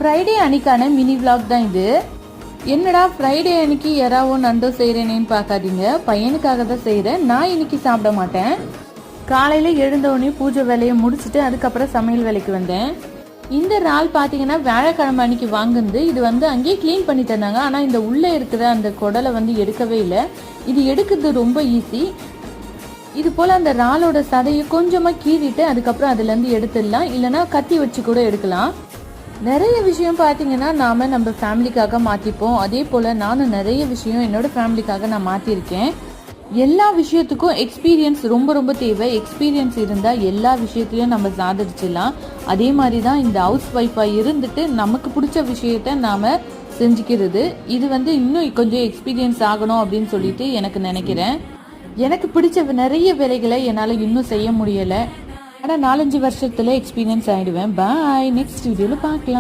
Friday அன்னைக்கான mini vlog தான் இது. என்னடா ஃப்ரைடே அன்னைக்கு யாராவோ நண்டோ செய்கிறேனேன்னு பார்க்காதீங்க, பையனுக்காக தான் செய்கிறேன். நான் இன்னைக்கு சாப்பிட மாட்டேன். காலையில் எழுந்தவுடனே பூஜை வேலையை முடிச்சுட்டு அதுக்கப்புறம் சமையல் வேலைக்கு வந்தேன். இந்த இறால் பார்த்தீங்கன்னா வியாழக்கிழமை அன்னைக்கு வாங்குந்து. இது அங்கேயே க்ளீன் பண்ணி தந்தாங்க. ஆனால் இந்த உள்ளே இருக்கிற அந்த குடலை எடுக்கவே இல்லை. இது எடுக்கிறது ரொம்ப ஈஸி. இது போல் அந்த இறாலோட சதையை கொஞ்சமாக கீறிட்டு அதுக்கப்புறம் அதுலேருந்து எடுத்துடலாம். இல்லைனா கத்தி வச்சு கூட எடுக்கலாம். நிறைய விஷயம் பார்த்தீங்கன்னா நாம் நம்ம ஃபேமிலிக்காக மாற்றிப்போம். அதே போல் நானும் நிறைய விஷயம் என்னோட ஃபேமிலிக்காக நான் மாற்றிருக்கேன். எல்லா விஷயத்துக்கும் எக்ஸ்பீரியன்ஸ் ரொம்ப ரொம்ப தேவை. எக்ஸ்பீரியன்ஸ் இருந்தால் எல்லா விஷயத்தையும் நம்ம சாதிச்சிடலாம். அதே மாதிரி தான் இந்த ஹவுஸ் ஒய்ஃபாக இருந்துட்டு நமக்கு பிடிச்ச விஷயத்த நாம் செஞ்சுக்கிறது. இது இன்னும் கொஞ்சம் எக்ஸ்பீரியன்ஸ் ஆகணும் அப்படின்னு சொல்லிட்டு எனக்கு நினைக்கிறேன். எனக்கு பிடிச்ச நிறைய வேலைகளை என்னால் இன்னும் செய்ய முடியலை. ஆனால் 4-5 வருஷத்தில் எக்ஸ்பீரியன்ஸ் ஆகிடுவேன். பாய், நெக்ஸ்ட் வீடியோவில் பார்க்கலாம்.